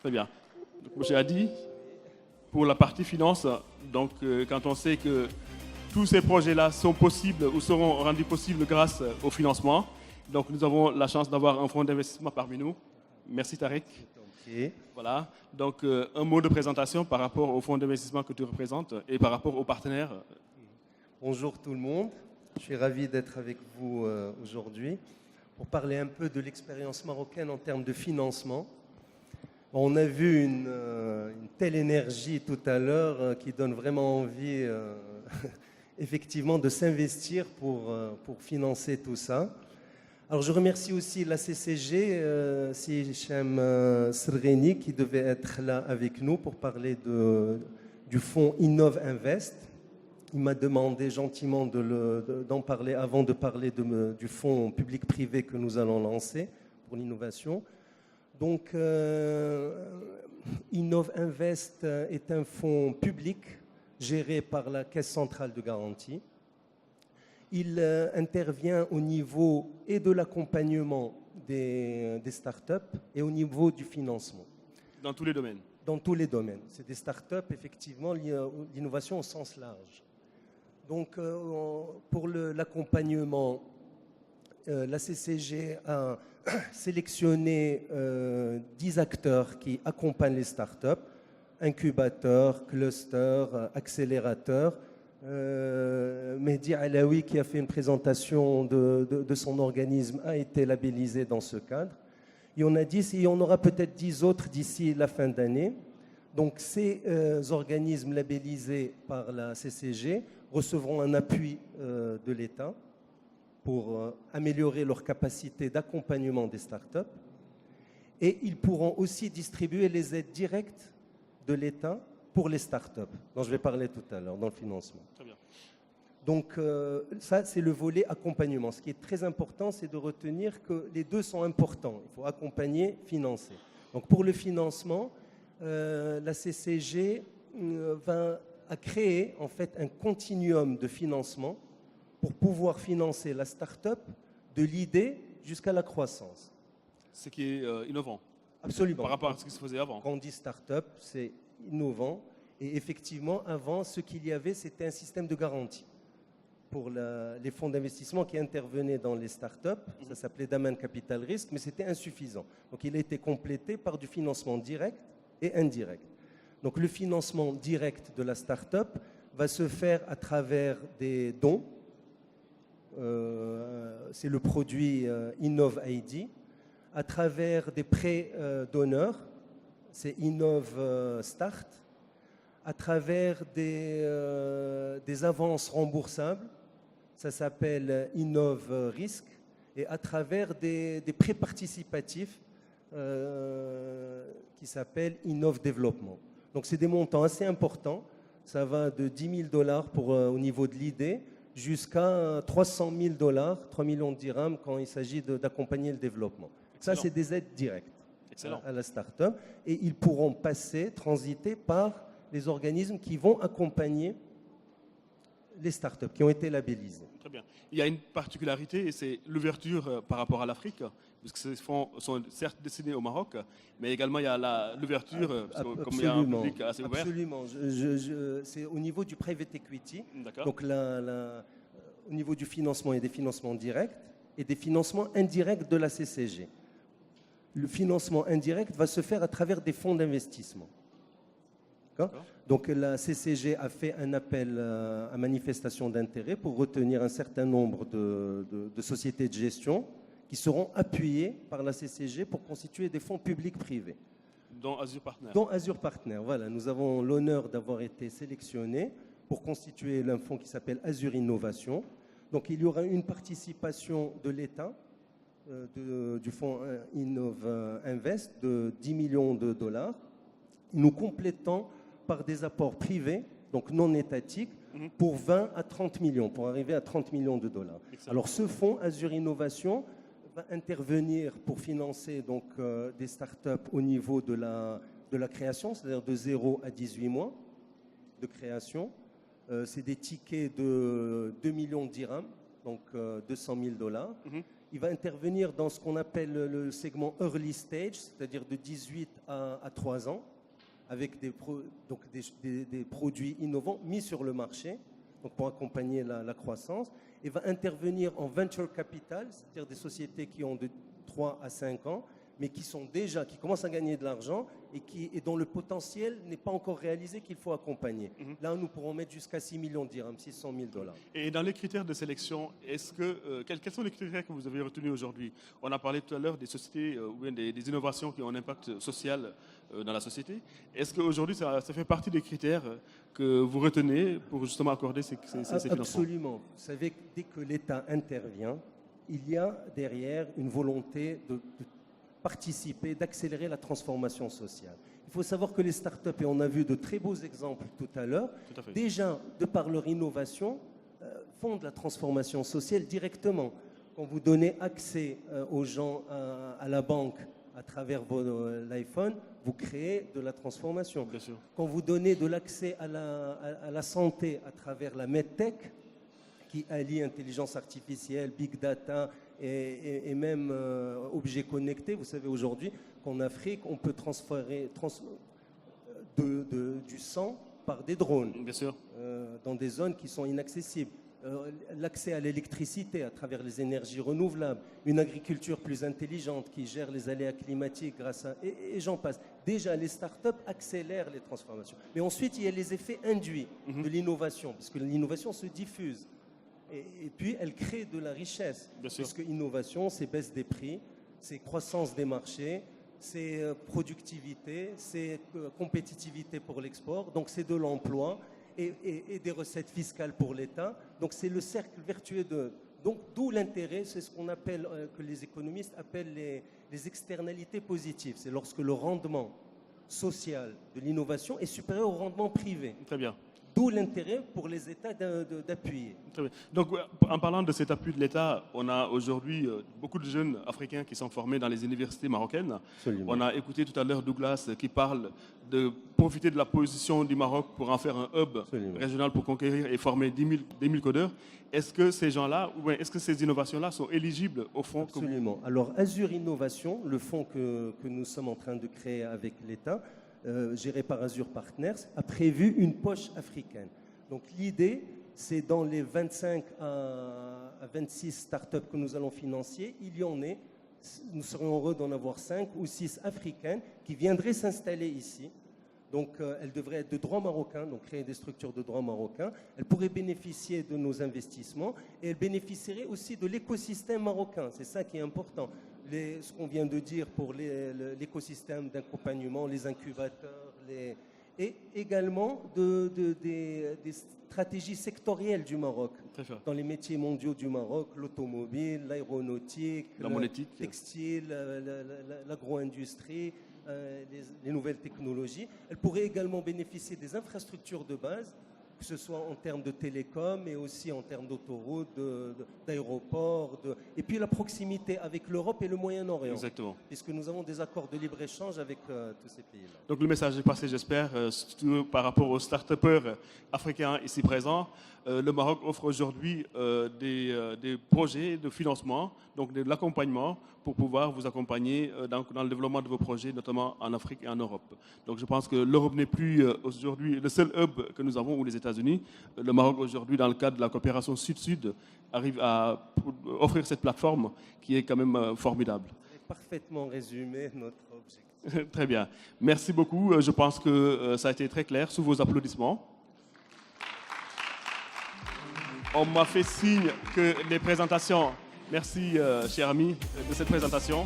Très bien. Donc, M. Hadi, pour la partie finance, donc, quand on sait que tous ces projets-là sont possibles ou seront rendus possibles grâce au financement, donc nous avons la chance d'avoir un fonds d'investissement parmi nous. Merci Tarek. Okay. Voilà. Donc un mot de présentation par rapport au fonds d'investissement que tu représentes et par rapport aux partenaires. Bonjour tout le monde. Je suis ravi d'être avec vous aujourd'hui pour parler un peu de l'expérience marocaine en termes de financement. On a vu une telle énergie tout à l'heure qui donne vraiment envie effectivement de s'investir pour financer tout ça. Alors je remercie aussi la CCG, si Hicham Srgheni, qui devait être là avec nous pour parler du fonds Innov Invest. Il m'a demandé gentiment d'en parler avant de parler du fonds public-privé que nous allons lancer pour l'innovation. Donc, Innov Invest est un fonds public géré par la Caisse centrale de garantie. Il intervient au niveau et de l'accompagnement des startups et au niveau du financement. Dans tous les domaines. Dans tous les domaines. C'est des startups, effectivement, l'innovation au sens large. Donc, pour l'accompagnement, la CCG a sélectionné 10 acteurs qui accompagnent les startups, incubateurs, clusters, accélérateurs. Mehdi Alaoui, qui a fait une présentation de son organisme, a été labellisé dans ce cadre. Il y en a 10 et il y en aura peut-être 10 autres d'ici la fin d'année. Donc ces organismes labellisés par la CCG recevront un appui de l'État pour améliorer leur capacité d'accompagnement des startups. Et ils pourront aussi distribuer les aides directes de l'État pour les startups, dont je vais parler tout à l'heure, dans le financement. Très bien. Donc ça, c'est le volet accompagnement. Ce qui est très important, c'est de retenir que les deux sont importants. Il faut accompagner, financer. Donc pour le financement, la CCG a créé en fait un continuum de financement pour pouvoir financer la start-up de l'idée jusqu'à la croissance. Ce qui est innovant. Absolument. Par rapport à ce qui se faisait avant. Quand on dit start-up, c'est innovant. Et effectivement, avant, ce qu'il y avait, c'était un système de garantie pour les fonds d'investissement qui intervenaient dans les start-up. Ça s'appelait Daman Capital Risk, mais c'était insuffisant. Donc il a été complété par du financement direct et indirect. Donc le financement direct de la start-up va se faire à travers des dons. C'est le produit Innov ID. À travers des prêts donneurs, c'est Innov Start. À travers des avances remboursables, ça s'appelle Innov Risk. Et à travers des prêts participatifs qui s'appellent Innov Développement. Donc c'est des montants assez importants. Ça va de 10 000 $ au niveau de l'idée jusqu'à 300 000 $, 3 millions de dirhams quand il s'agit d'accompagner le développement. Excellent. Ça, c'est des aides directes à la start-up. Et ils pourront transiter par les organismes qui vont accompagner les startups qui ont été labellisés. Très bien. Il y a une particularité, et c'est l'ouverture par rapport à l'Afrique, puisque ces fonds sont certes destinés au Maroc, mais également il y a l'ouverture, comme il y a un public assez ouvert. Absolument. C'est au niveau du private equity. D'accord. Donc au niveau du financement, il y a des financements directs et des financements indirects de la CCG. Le financement indirect va se faire à travers des fonds d'investissement. Donc la CCG a fait un appel à manifestation d'intérêt pour retenir un certain nombre de sociétés de gestion qui seront appuyées par la CCG pour constituer des fonds publics-privés. Dont Azure Partner. Dont Azure Partner, voilà. Nous avons l'honneur d'avoir été sélectionnés pour constituer un fonds qui s'appelle Azure Innovation. Donc il y aura une participation de l'État, du fonds Innov Invest, de 10 millions de $. Nous complétons par des apports privés, donc non étatiques, pour 20 à 30 millions, pour arriver à 30 millions de $. Excellent. Alors ce fonds Azure Innovation va intervenir pour financer donc, des startups au niveau de la création, c'est-à-dire de 0 à 18 mois de création. C'est des tickets de 2 millions de dirhams, donc 200 000 $. Il va intervenir dans ce qu'on appelle le segment early stage, c'est-à-dire de 18 à 3 ans, avec des produits innovants mis sur le marché, donc pour accompagner la croissance. Il va intervenir en venture capital, c'est-à-dire des sociétés qui ont de 3 à 5 ans, mais qui commencent à gagner de l'argent et dont le potentiel n'est pas encore réalisé, qu'il faut accompagner. Là, nous pourrons mettre jusqu'à 6 millions de dirhams, 600 000 $. Et dans les critères de sélection, quels sont les critères que vous avez retenus aujourd'hui? On a parlé tout à l'heure des sociétés ou bien des innovations qui ont un impact social dans la société. Est-ce qu'aujourd'hui, ça fait partie des critères que vous retenez pour justement accorder ces financements? Absolument. Vous savez que dès que l'État intervient, il y a derrière une volonté de participer, d'accélérer la transformation sociale. Il faut savoir que les startups, et on a vu de très beaux exemples tout à l'heure, déjà, de par leur innovation, font de la transformation sociale directement. Quand vous donnez accès aux gens à la banque à travers l'iPhone, vous créez de la transformation. Bien sûr. Quand vous donnez de l'accès à la santé à travers la MedTech, qui allie intelligence artificielle, big data et même objets connectés. Vous savez aujourd'hui qu'en Afrique, on peut transférer du sang par des drones. Bien sûr. Dans des zones qui sont inaccessibles. L'accès à l'électricité à travers les énergies renouvelables, une agriculture plus intelligente qui gère les aléas climatiques grâce à... Et j'en passe. Déjà, les startups accélèrent les transformations. Mais ensuite, il y a les effets induits de l'innovation, parce que l'innovation se diffuse. Et puis, elle crée de la richesse. Puisque innovation, c'est baisse des prix, c'est croissance des marchés, c'est productivité, c'est compétitivité pour l'export. Donc, c'est de l'emploi et des recettes fiscales pour l'État. Donc, c'est le cercle vertueux de... Donc, d'où l'intérêt, c'est ce qu'on appelle, que les économistes appellent les externalités positives. C'est lorsque le rendement social de l'innovation est supérieur au rendement privé. Très bien. D'où l'intérêt pour les États d'appuyer. Donc, en parlant de cet appui de l'État, on a aujourd'hui beaucoup de jeunes Africains qui sont formés dans les universités marocaines. Absolument. On a écouté tout à l'heure Douglas qui parle de profiter de la position du Maroc pour en faire un hub régional pour conquérir et former 10 000 codeurs. Est-ce que ces gens-là, ou est-ce que ces innovations-là sont éligibles au fonds? Absolument. Alors, Azure Innovation, le fonds que nous sommes en train de créer avec l'État, géré par Azure Partners, a prévu une poche africaine. Donc l'idée, c'est dans les 25 à 26 startups que nous allons financer, il y en est, nous serions heureux d'en avoir 5 ou 6 africaines qui viendraient s'installer ici. Donc elles devraient être de droit marocain, donc créer des structures de droit marocain. Elles pourraient bénéficier de nos investissements et elles bénéficieraient aussi de l'écosystème marocain. C'est ça qui est important. Ce qu'on vient de dire pour l'écosystème d'accompagnement, les incubateurs, et également des stratégies sectorielles du Maroc. Dans les métiers mondiaux du Maroc, l'automobile, l'aéronautique, le textile, l'agro-industrie, les nouvelles technologies. Elles pourraient également bénéficier des infrastructures de base, que ce soit en termes de télécom, mais aussi en termes d'autoroutes, d'aéroports, et puis la proximité avec l'Europe et le Moyen-Orient. Exactement. Puisque nous avons des accords de libre-échange avec tous ces pays-là. Donc le message est passé, j'espère, surtout par rapport aux start-upers africains ici présents. Le Maroc offre aujourd'hui des projets de financement, donc de l'accompagnement pour pouvoir vous accompagner dans le développement de vos projets, notamment en Afrique et en Europe. Donc je pense que l'Europe n'est plus aujourd'hui le seul hub que nous avons, ou les États-Unis. Le Maroc aujourd'hui, dans le cadre de la coopération Sud-Sud, arrive à offrir cette plateforme qui est quand même formidable. Vous avez parfaitement résumé notre objectif. Très bien. Merci beaucoup. Je pense que ça a été très clair sous vos applaudissements. On m'a fait signe que les présentations, merci cher ami de cette présentation.